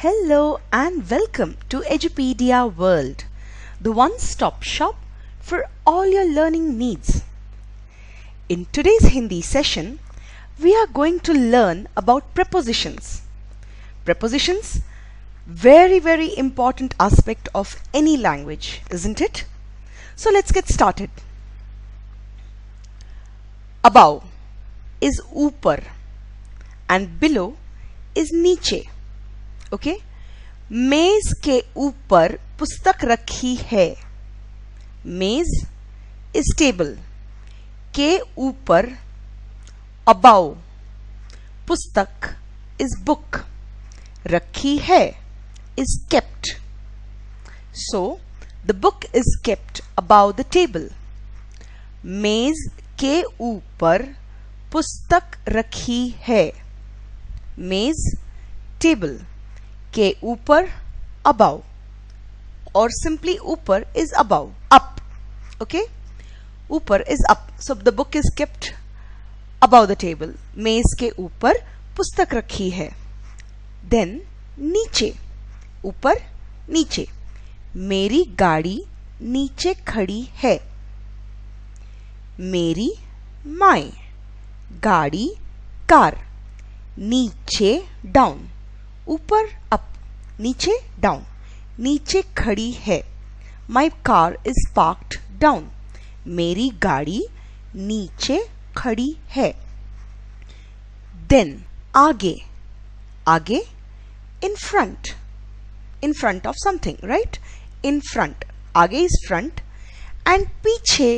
Hello and welcome to Edupedia World, the one-stop shop for all your learning needs. In today's Hindi session, we are going to learn about prepositions. Prepositions, very important aspect of any language, isn't it? So let's get started. Above is upar and below is नीचे. Okay मेज के ऊपर पुस्तक रखी है. मेज is table. के ऊपर अबाउ पुस्तक इज बुक. रखी है is kept. So the book is kept about the table. मेज के ऊपर पुस्तक रखी है. मेज टेबल के ऊपर above or simply ऊपर is above, up. Okay, ऊपर is up, so the book is kept above the table. मेज के ऊपर पुस्तक रखी है. Then नीचे, ऊपर नीचे. मेरी गाड़ी नीचे खड़ी है. मेरी my गाड़ी कार. नीचे डाउन, ऊपर अप, नीचे डाउन. नीचे खड़ी है. My car is parked down. मेरी गाड़ी नीचे खड़ी है. देन आगे, आगे in front of something, right? In front, आगे इज फ्रंट एंड पीछे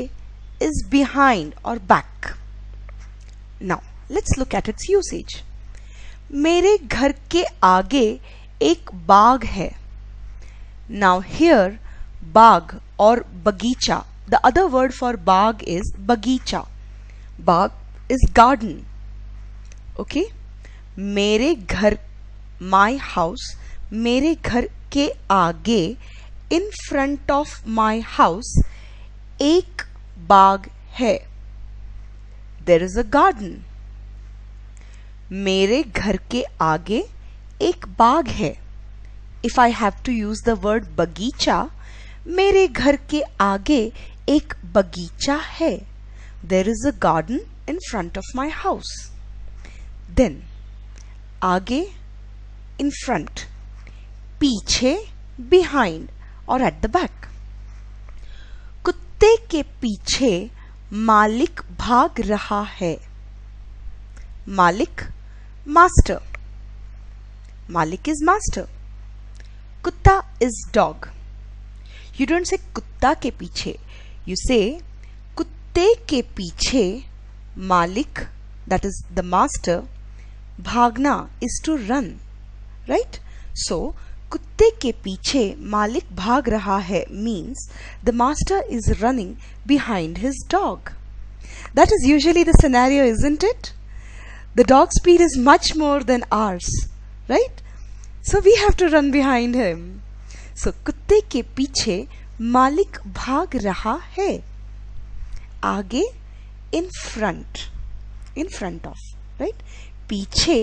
इज बिहाइंड और back. Now let's look at its usage. मेरे घर के आगे एक बाग है. नाउ हियर बाग और बगीचा, the other word for Bagh is बगीचा. बाग इज गार्डन. ओके, मेरे घर, माई हाउस, मेरे घर के आगे, in front of my house एक बाग है. There is a garden. मेरे घर के आगे एक बाग है. If I have to use the word बगीचा, मेरे घर के आगे एक बगीचा है. There is a garden in front of my house. Then आगे इन फ्रंट, पीछे बिहाइंड और एट द बैक. कुत्ते के पीछे मालिक भाग रहा है. मालिक master. Malik is master. Kutta is dog. You don't say kutta ke piche. You say kutte ke piche Malik, that is the master. Bhagna is to run, right? So kutte ke piche Malik bhag raha hai means the master is running behind his dog. That is usually the scenario, isn't it? The dog's speed is much more than ours, right? So we have to run behind him. So कुत्ते के पीछे मालिक भाग रहा है. आगे in front of, right? पीछे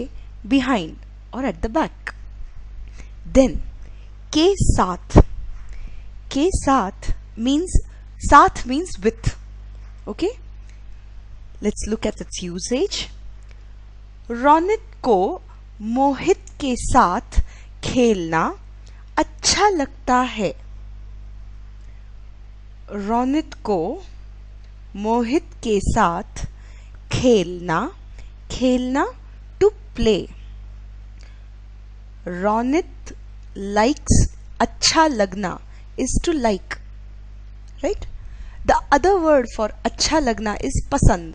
behind or at the back. Then के साथ means, साथ means with. Okay, let's look at its usage. रौनक को मोहित के साथ खेलना अच्छा लगता है. रौनक को मोहित के साथ खेलना टू प्ले. रौनक likes अच्छा लगना is to like, right? The other word for अच्छा लगना is पसंद.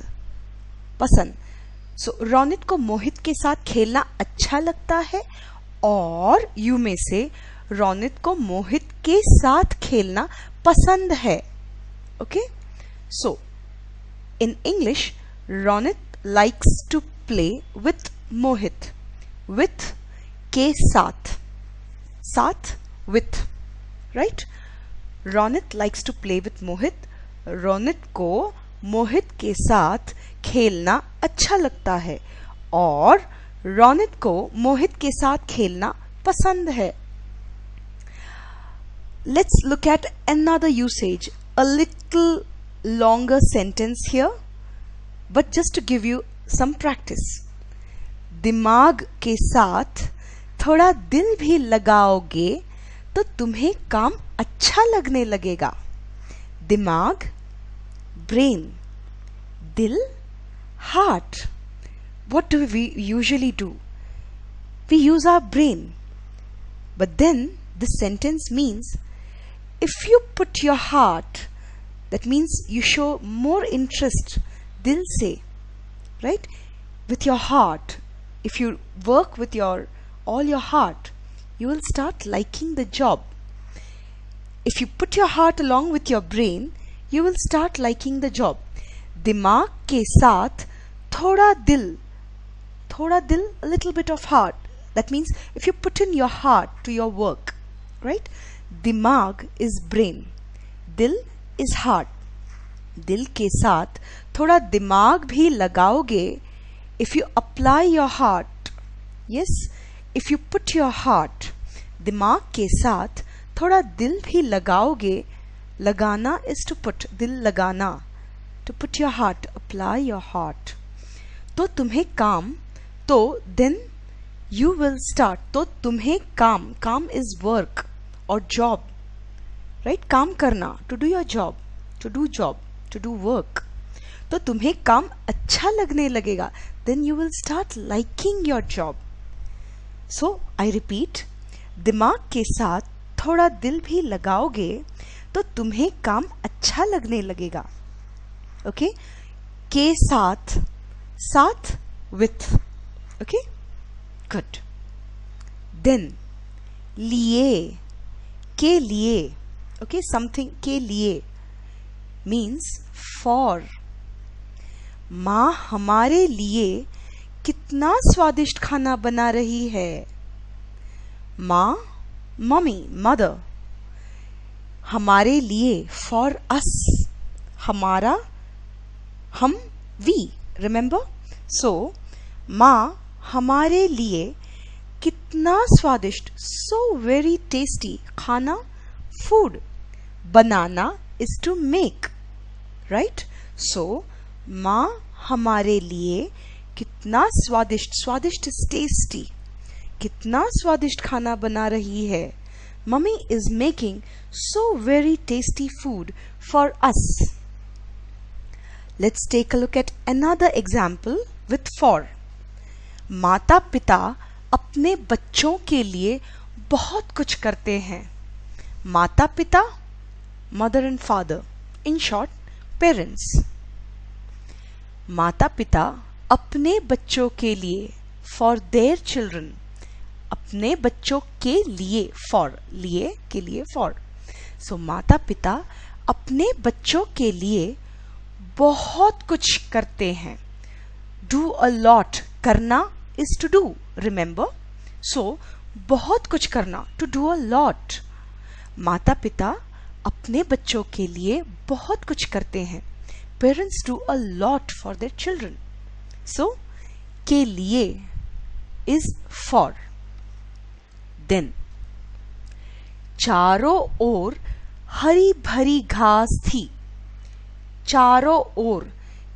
So रौनक को मोहित के साथ खेलना अच्छा लगता है, और यू में से रौनक को मोहित के साथ खेलना पसंद है. Okay, so in English Raunak likes to play with Mohit. With के साथ with, right? Raunak likes to play with मोहित. रौनक को मोहित के साथ खेलना अच्छा लगता है, और रौनक को मोहित के साथ खेलना पसंद है. Let's look at another usage, a little longer sentence here, but just to give you some practice. दिमाग के साथ थोड़ा दिल भी लगाओगे तो तुम्हें काम अच्छा लगने लगेगा. दिमाग, brain, दिल, heart. What do we usually do? We use our brain. But then this sentence means if you put your heart, that means you show more interest, dil se, right? With your heart. If you work with all your heart, you will start liking the job. If you put your heart along with your brain, you will start liking the job. दिमाग के साथ थोड़ा दिल, a little bit of heart. That means if you put in your heart to your work, right? दिमाग is brain, दिल is heart. दिल के साथ थोड़ा दिमाग भी लगाओगे. If you apply your heart, yes, if you put your heart, दिमाग के साथ थोड़ा दिल भी लगाओगे. लगाना is to put, दिल लगाना, to put your heart, apply your heart. तो तुम्हें काम, तो then you will start. तो तुम्हें काम is work or job, right? काम करना, to do your job, to do work. तो तुम्हें काम अच्छा लगने लगेगा. Then you will start liking your job. So I repeat, दिमाग के साथ थोड़ा दिल भी लगाओगे तो तुम्हें काम अच्छा लगने लगेगा. Okay? के साथ, with. Okay? Good. Then लिए, के लिए. Okay, something के लिए means for. माँ हमारे लिए कितना स्वादिष्ट खाना बना रही है. माँ, मम्मी, mother. हमारे लिए, for us. हमारा, हम, we. Remember? So, माँ हमारे लिए कितना स्वादिष्ट, so very tasty खाना, food. Banana is to make, right? So, माँ हमारे लिए कितना स्वादिष्ट is tasty, कितना स्वादिष्ट खाना बना रही है. Mummy is making so very tasty food for us. Let's take a look at another example with for. माता पिता अपने बच्चों के लिए बहुत कुछ करते हैं. माता पिता, mother and father, in short, parents. माता पिता अपने बच्चों के लिए, for their children. अपने बच्चों के लिए, for, लिए के लिए, for. So माता पिता अपने बच्चों के लिए बहुत कुछ करते हैं. Do a lot, करना is to do, remember? So बहुत कुछ करना, to do a lot. माता पिता अपने बच्चों के लिए बहुत कुछ करते हैं. Parents do a lot for their children. So के लिए is for. Then चारों ओर हरी भरी घास थी. चारों ओर,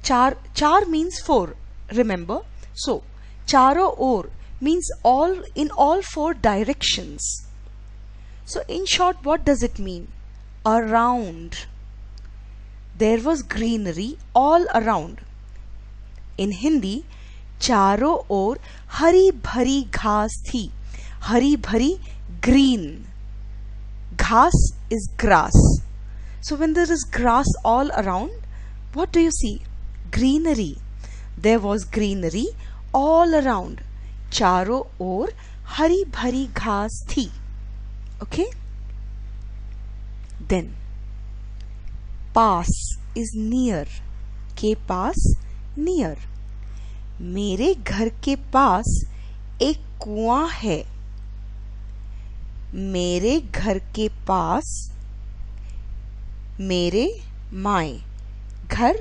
चार means four, remember? So चारों ओर means all, in all four directions. So in short, what does it mean? Around. There was greenery all around. In Hindi, चारों ओर हरी भरी घास थी. हरी भरी, green. Ghas is grass. So when there is grass all around, what do you see? Greenery. There was greenery all around. चारों ओर हरी भरी घास थी. Okay? Then pass is near. के पास, near. मेरे घर के पास एक कुआं है. मेरे घर के पास, मेरे, my, घर,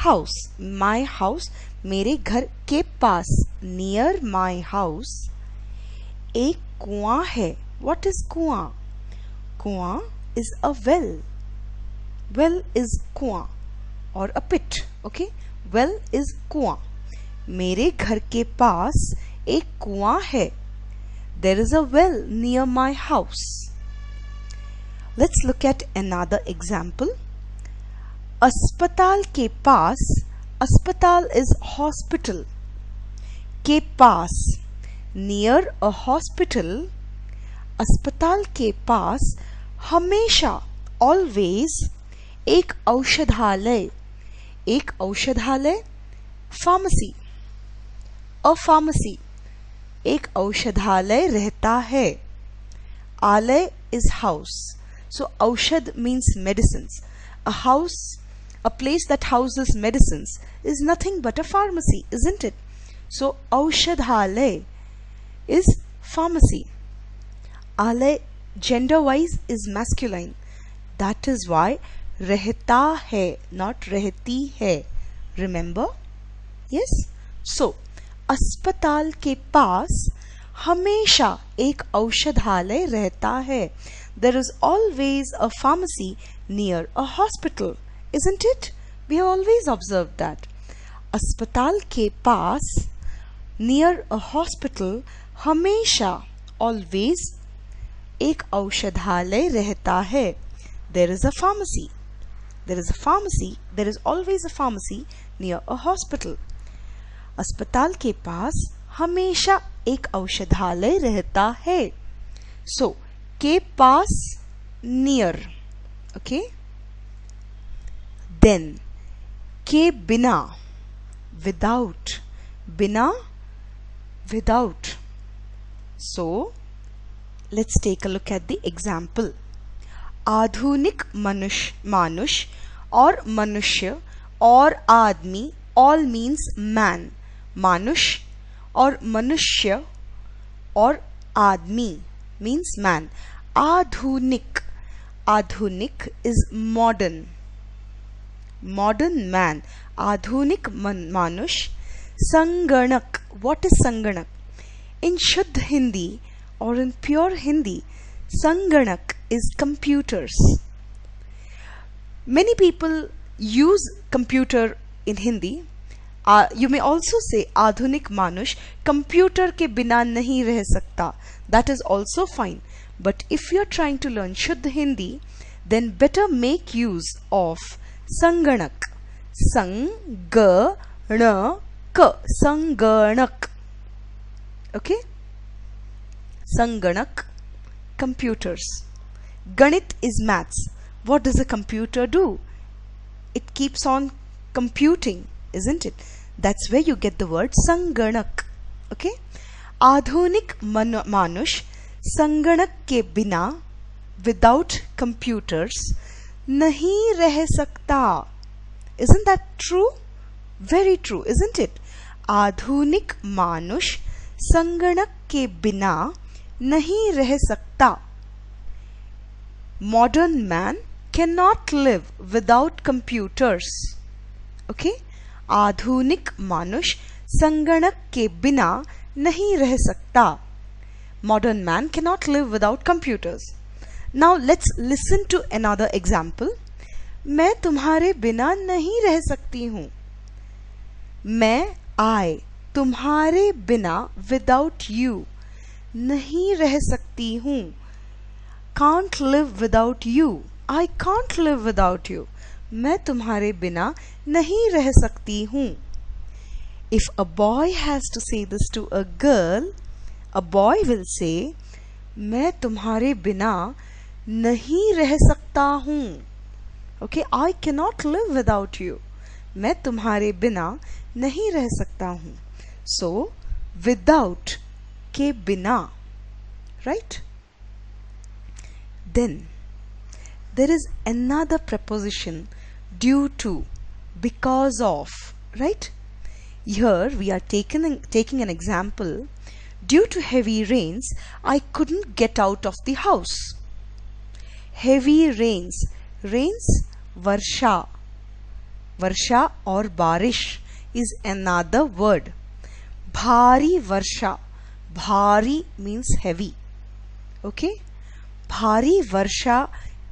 house, my house, मेरे घर के पास, near my house, एक कुआं है. What is कुआं? कुआं is a well. Well is कुआं or a pit. Okay? Well is कुआं. मेरे घर के पास एक कुआं है. There is a well near my house. Let's look at another example. अस्पताल के पास, अस्पताल is hospital. के पास, near a hospital. अस्पताल के पास हमेशा, always, एक औषधालय. एक औषधालय, pharmacy. A pharmacy. एक औषधालय रहता है. आलय is house. So औषध means medicines. A house, a place that houses medicines is nothing but a pharmacy, isn't it? So औषधालय is pharmacy. आलय gender wise is masculine. That is why रहता है, not रहती है. Remember? Yes? So अस्पताल के पास हमेशा एक औषधालय रहता है. There is always a pharmacy near a hospital, isn't it? We have always observed that. अस्पताल के पास, near a hospital, हमेशा, always, एक औषधालय रहता है. There is a pharmacy. There is a pharmacy. There is always a pharmacy near a hospital. अस्पताल के पास हमेशा एक औषधालय रहता है. So, के पास, near. Okay? Then, के बिना, without. बिना, without. So, let's take a look at the example. आधुनिक मानुष और मनुष्य और आदमी, all means man. मानुष और मनुष्य और आदमी means man. आधुनिक, आधुनिक is modern. Modern man. आधुनिक मानुष. संगणक. What is संगणक? In शुद्ध Hindi or in pure Hindi, संगणक is computers. Many people use computer in Hindi. You may also say आधुनिक मानुष कंप्यूटर के बिना नहीं रह सकता. That is also fine. But if you are trying to learn शुद्ध Hindi, then better make use of संगणक. संगणक. संगणक. Okay? संगणक, computers. Ganit is maths. What does a computer do? It keeps on computing, isn't it? That's where you get the word संगणक. Okay? आधुनिक मानुष संगणक के बिना, without computers, नहीं रह सकता. Isn't that true? Very true, isn't it? आधुनिक मानुष संगणक के बिना नहीं रह सकता. Modern man cannot live without computers. Okay? आधुनिक मानुष संगणक के बिना नहीं रह सकता. Modern man cannot live without computers. Now let's listen to another example. मैं तुम्हारे बिना नहीं रह सकती हूँ. मैं, I, तुम्हारे बिना, without you, नहीं रह सकती हूँ. Can't live without you. I can't live without you. मैं तुम्हारे बिना नहीं रह सकती हूँ. If a boy has to say this to a girl, a boy will say, मैं तुम्हारे बिना नहीं रह सकता हूँ. Okay, I cannot live without you. मैं तुम्हारे बिना नहीं रह सकता हूँ. So, without, के बिना, right? Then, there is another preposition, due to, because of, right? Here we are taking an example. Due to heavy rains, I couldn't get out of the house. Heavy rains. Rains, varsha. Varsha or barish is another word. Bhari varsha. Bhari means heavy. Okay भारी वर्षा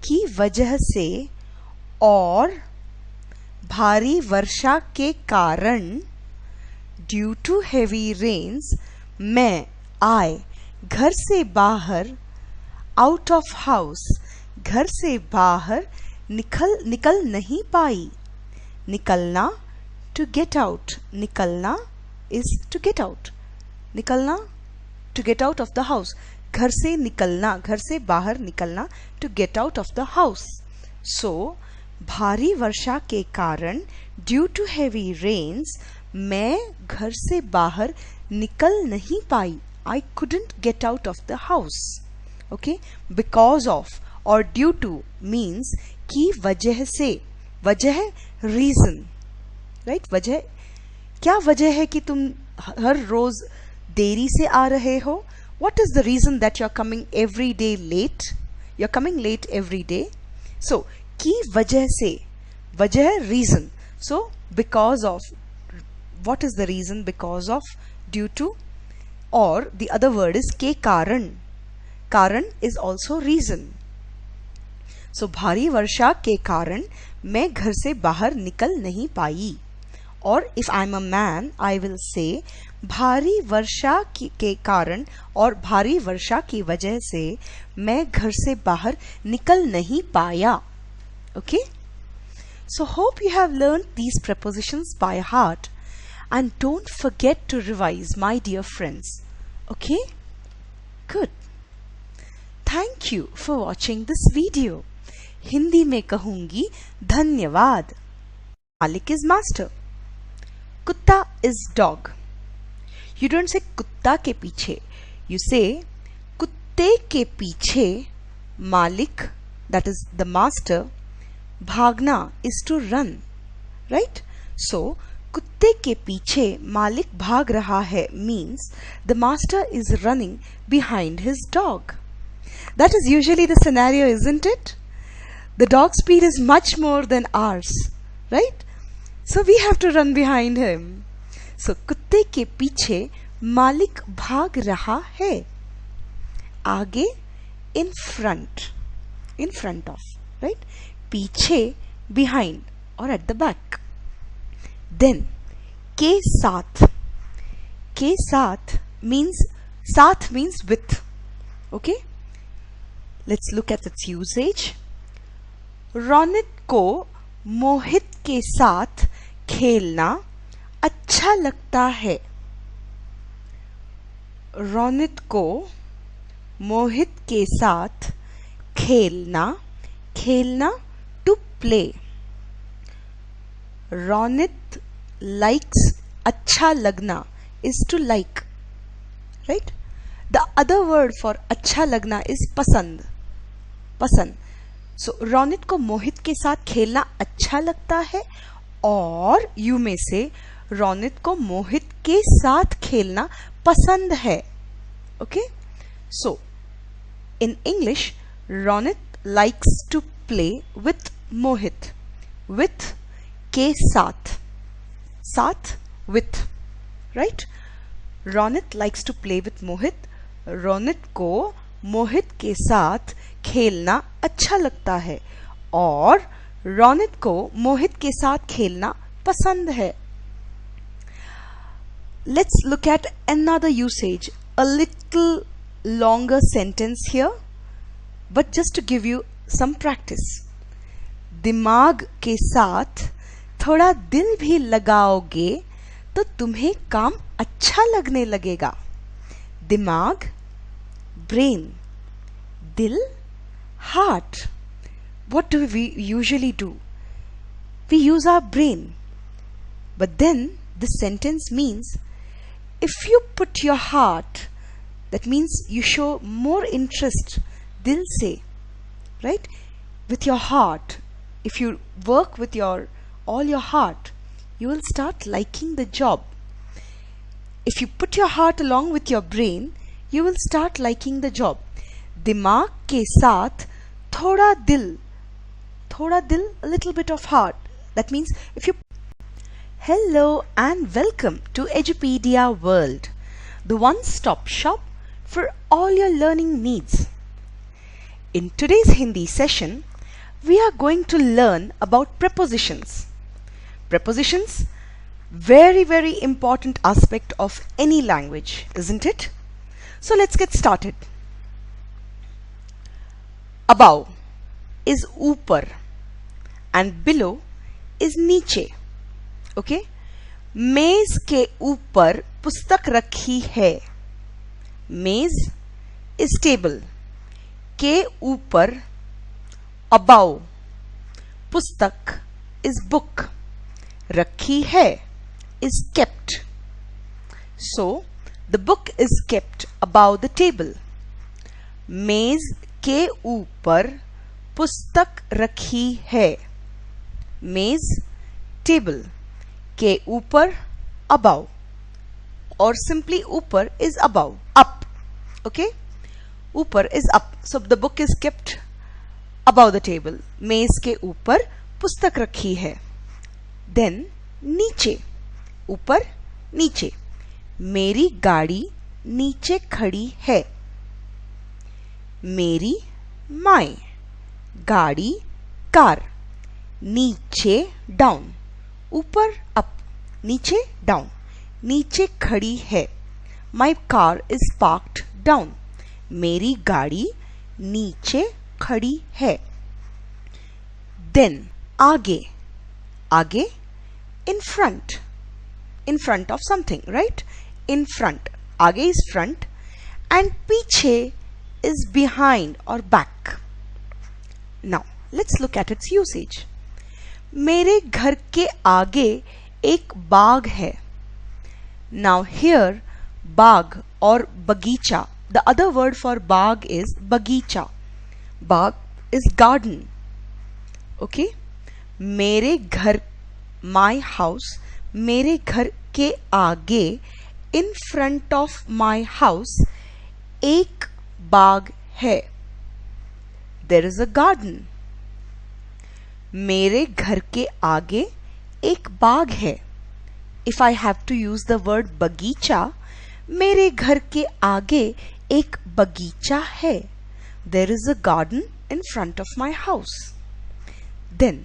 की वजह से और भारी वर्षा के कारण due to heavy rains मैं घर से बाहर आउट ऑफ हाउस घर से बाहर निकल नहीं पाई निकलना टू गेट आउट निकलना इज टू गेट आउट निकलना to get out of the house घर से निकलना घर से बाहर निकलना to get out of the house so भारी वर्षा के कारण ड्यू टू हेवी रेन्स मैं घर से बाहर निकल नहीं पाई I couldn't get out of the house. Okay, because of or due to means की वजह से वजह reason right वजह क्या वजह है कि तुम हर रोज देरी से आ रहे हो what is the reason that you're coming every day late you're coming late every day so की वजह से वजह reason so because of what is the reason because of due to or the other word is के कारण कारण is also reason so भारी वर्षा के कारण मैं घर से बाहर निकल नहीं पाई और if I'm a man I will say भारी वर्षा के कारण और भारी वर्षा की वजह से मैं घर से बाहर निकल नहीं पाया okay so hope you have learned these prepositions by heart and don't forget to revise my dear friends okay good thank you for watching this video Hindi में कहूंगी धन्यवाद मालिक is master कुत्ता is dog you don't say कुत्ता के पीछे you say कुत्ते के पीछे मालिक that is the master भागना is to run right so कुत्ते के पीछे मालिक भाग रहा है means the master is running behind his dog. That is usually the scenario, isn't it? The dog's speed is much more than ours, right? So we have to run behind him. So कुत्ते के पीछे मालिक भाग रहा है आगे in front of, right? पीछे behind or at the back. Then के साथ means with okay let's look at its usage रौनक को मोहित के साथ खेलना अच्छा लगता है रौनक को मोहित के साथ खेलना to play रौनक likes अच्छा लगना is to like right the other word for अच्छा लगना is पसंद so रौनक को मोहित के साथ खेलना अच्छा लगता है और you may say रौनक को मोहित के साथ खेलना पसंद है okay so in English Raunak likes to play with Mohit with के साथ with right Raunak likes to play with मोहित रौनक को मोहित के साथ खेलना अच्छा लगता है और रौनक को मोहित के साथ खेलना पसंद है let's look at another usage a little longer sentence here but just to give you some practice दिमाग के साथ थोड़ा दिल भी लगाओगे तो तुम्हें काम अच्छा लगने लगेगा दिमाग brain दिल heart what do we usually do we use our brain but then this sentence means if you put your heart that means you show more interest dil se right with your heart if you work with all your heart you will start liking the job if you put your heart along with your brain you will start liking the job दिमाग के साथ थोड़ा दिल a little bit of heart that means if you hello and welcome to Edupedia World the one-stop shop for all your learning needs In today's Hindi session, we are going to learn about prepositions. Prepositions, very important aspect of any language, isn't it? So let's get started. Above is upar and below is नीचे. Okay? मेज के ऊपर पुस्तक रखी है. मेज is table. के ऊपर above पुस्तक is book. रखी है is kept. So the book is kept above the table. मेज के ऊपर पुस्तक रखी है. मेज table. के ऊपर above, or simply ऊपर is above, up. Okay? ऊपर is up. So the book is kept above the table. मेज के ऊपर पुस्तक रखी है. Then नीचे, ऊपर नीचे. मेरी गाड़ी नीचे खड़ी है. मेरी my, गाड़ी कार. नीचे down, ऊपर up, नीचे down. नीचे खड़ी है. My car is parked down. मेरी गाड़ी नीचे खड़ी है. Then आगे, आगे in front of something, right? In front, आगे is front and पीछे is behind or back. Now let's look at its usage. मेरे घर के आगे एक बाग है. Now here बाग or बगीचा, the other word for Bagh is बगीचा. बाग is garden. Okay? मेरे घर, my house, मेरे घर के आगे in front of my house एक बाग है. There is a garden. मेरे घर के आगे एक बाग है. If I have to use the word बगीचा, मेरे घर के आगे एक बगीचा है. There is a garden in front of my house. Then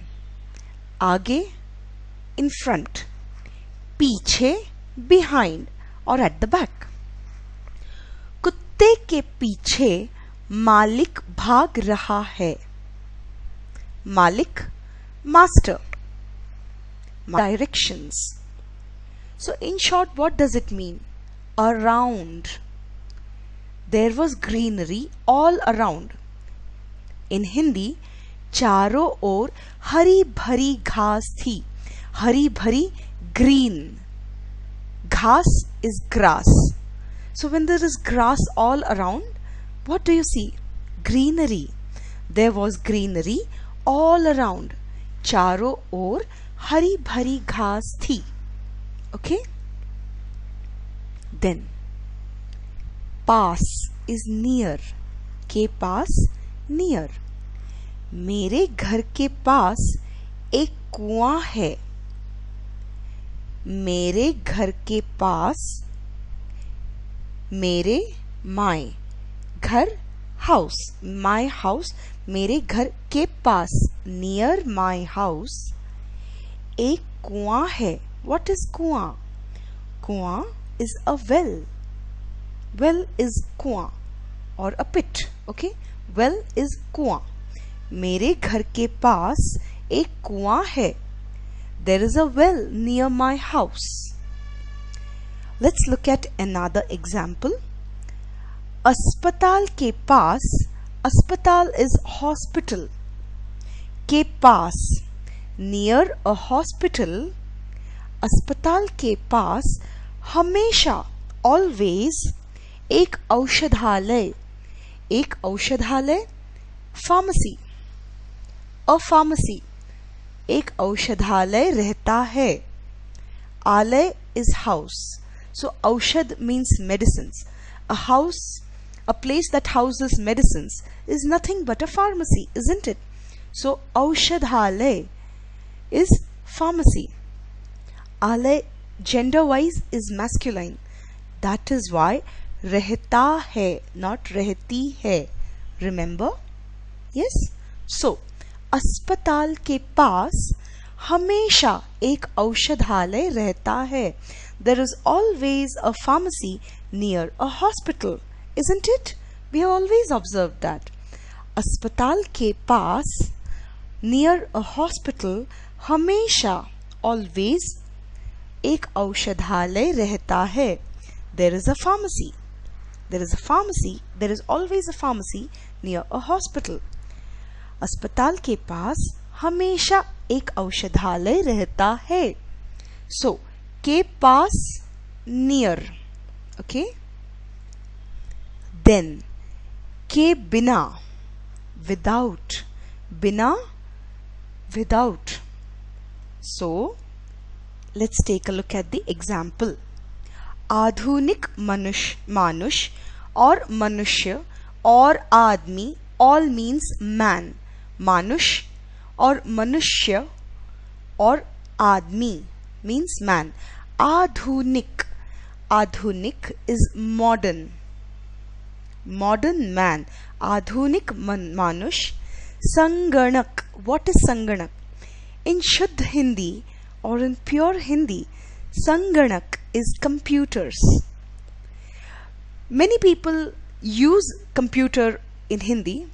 आगे in front, पीछे behind or at the back. कुत्ते के पीछे मालिक भाग रहा है. मालिक, master. Directions. So in short, what does it mean? Around. There was greenery all around. In Hindi, चारों ओर हरी भरी घास थी. हरी भरी, green. Ghas is grass. So when there is grass all around, what do you see? Greenery. There was greenery all around. चारों ओर हरी भरी घास थी. Okay? Then pass is near. के पास near. मेरे घर के पास एक कुआं है. मेरे घर के पास, मेरे my, घर house, my house, मेरे घर के पास, near my house, एक कुआं है. What is कुआं? कुआं is a well. Well is कुआं or a pit. Okay? Well is कुआं. मेरे घर के पास एक कुआं है. There is a well near my house. Let's look at another example. अस्पताल के पास, अस्पताल is hospital. के पास, near a hospital. अस्पताल के पास हमेशा, always, एक औषधालय. एक औषधालय, pharmacy. A pharmacy. एक औषधालय रहता है. आलय is house. So औषध means medicines. A house, a place that houses medicines is nothing but a pharmacy, isn't it? So औषधालय is pharmacy. आलय gender wise is masculine. That is why रहता है, not रहती है. Remember? Yes? So, अस्पताल के पास हमेशा एक औषधालय रहता है. There is always a pharmacy near a hospital, isn't it? We have always observed that. अस्पताल के पास near a hospital हमेशा always एक औषधालय रहता है. There is a pharmacy. There is a pharmacy. There is always a pharmacy near a hospital. अस्पताल के पास हमेशा एक औषधालय रहता है. So, के पास near. Okay? Then, के बिना without. बिना without. So, let's take a look at the example. आधुनिक मानुष और मनुष्य और आदमी all means man. मानुष और मनुष्य और आदमी means man. आधुनिक is modern. Modern man. आधुनिक मानुष. संगणक. What is संगणक? In शुद्ध Hindi or in pure Hindi, संगणक is computers. Many people use computer in Hindi.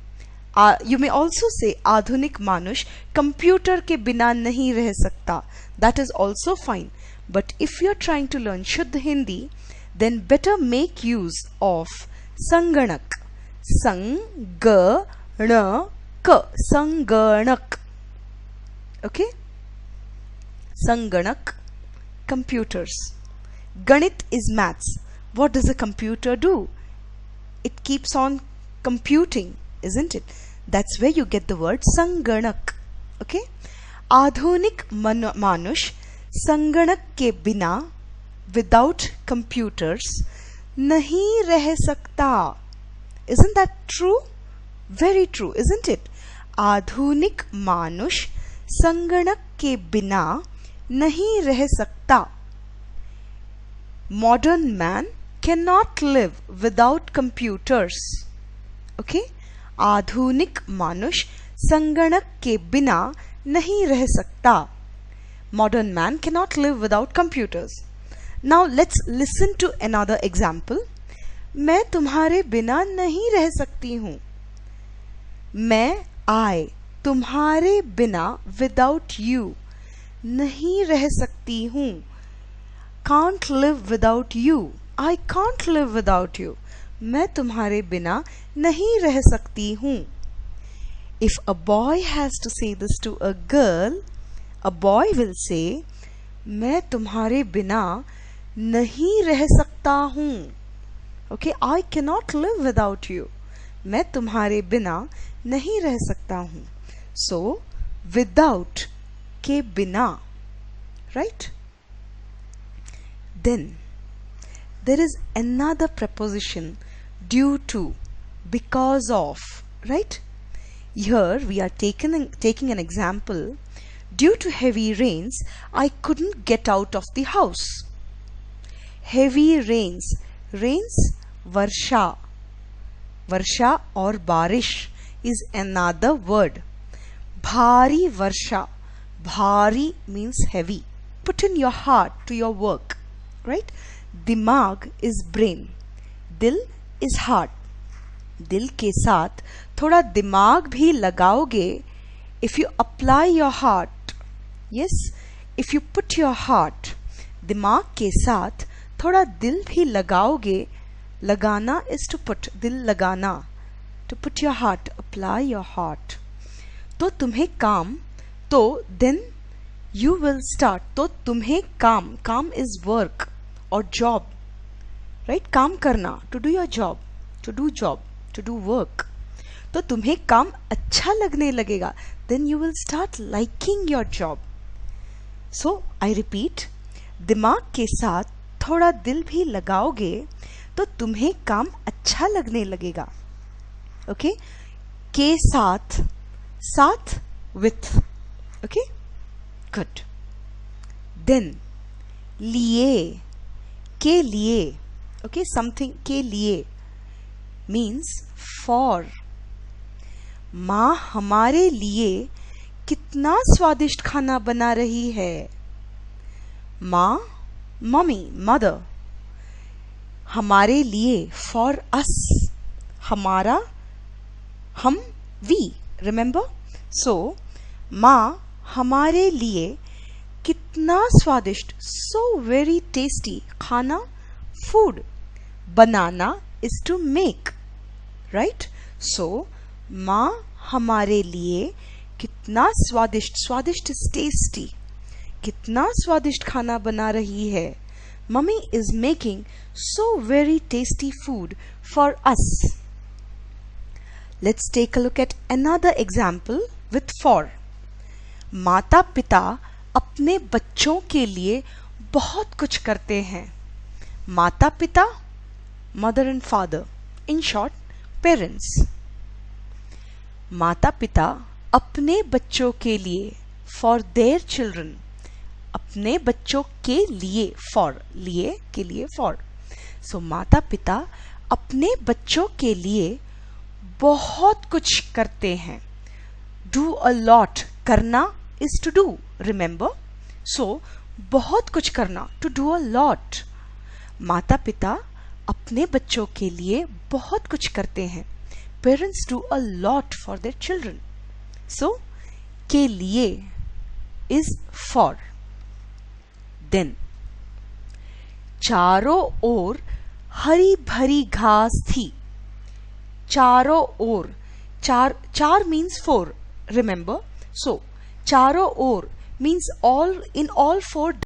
You may also say आधुनिक मानुष computer के बिना नहीं रह सकता. That is also fine. But if you are trying to learn शुद्ध Hindi, then better make use of संगणक. संगणक. Okay? संगणक, computers. Ganit is maths. What does a computer do? It keeps on computing, isn't it? That's where you get the word संगणक. Okay? आधुनिक मानुष संगणक के बिना without computers नहीं रह सकता. Isn't that true? Very true, isn't it? आधुनिक मानुष संगणक के बिना नहीं रह सकता. Modern man cannot live without computers. Okay? आधुनिक मानुष संगणक के बिना नहीं रह सकता. Modern man cannot live without computers. Now let's listen to another example. मैं तुम्हारे बिना नहीं रह सकती हूँ. मैं I तुम्हारे बिना without you नहीं रह सकती हूँ. Can't live without you. I can't live without you. मैं तुम्हारे बिना नहीं रह सकती हूँ. If a boy has to say this to a girl, a boy will say, मैं तुम्हारे बिना नहीं रह सकता हूँ. Okay, I cannot live without you. मैं तुम्हारे बिना नहीं रह सकता हूँ. So, without के बिना, right? Then there is another preposition, due to, because of, right? Here we are taking an example. Due to heavy rains, I couldn't get out of the house. Heavy rains. Rains, varsha. Varsha or barish is another word. Bhari varsha. Bhari means heavy. Put in your heart to your work, right? दिमाग is brain. दिल is heart. दिल के साथ थोड़ा दिमाग भी लगाओगे. If you apply your heart, yes, if you put your heart, दिमाग के साथ थोड़ा दिल भी लगाओगे. लगाना is to put. दिल लगाना, to put your heart, apply your heart. तो तुम्हें काम, तो then you will start. तो तुम्हें काम, काम is work or job, right? काम करना, to do your job, to do job, to do work. तो तुम्हें काम अच्छा लगने लगेगा. Then you will start liking your job. So I repeat, दिमाग के साथ थोड़ा दिल भी लगाओगे तो तुम्हें काम अच्छा लगने लगेगा. Okay? के साथ, साथ with. Okay? Good. Then लिए, के लिए. Okay, something के लिए means for. माँ हमारे लिए कितना स्वादिष्ट खाना बना रही है। माँ, मम्मी, मदर। हमारे लिए, फॉर अस। हमारा, हम, वी। रिमेंबर? सो माँ हमारे लिए कितना स्वादिष्ट, सो वेरी टेस्टी खाना, food. Banana is to make, right? So माँ हमारे लिए कितना स्वादिष्ट, स्वादिष्ट is tasty, कितना स्वादिष्ट खाना बना रही है। Mummy is making so very tasty food for us. Let's take a look at another example with for. माता पिता अपने बच्चों के लिए बहुत कुछ करते हैं। माता पिता, mother and father, in short parents. माता पिता अपने बच्चों के लिए, for their children, अपने बच्चों के लिए, for, लिए के लिए for. So माता पिता अपने बच्चों के लिए बहुत कुछ करते हैं। Do a lot, करना is to do, remember? So बहुत कुछ करना, to do a lot. माता पिता अपने बच्चों के लिए बहुत कुछ करते हैं। Parents do a lot for their children. So के लिए is for. Then चारों ओर हरी भरी घास थी। चारों ओर, चार means four, remember? So चारों ओर means all, in all four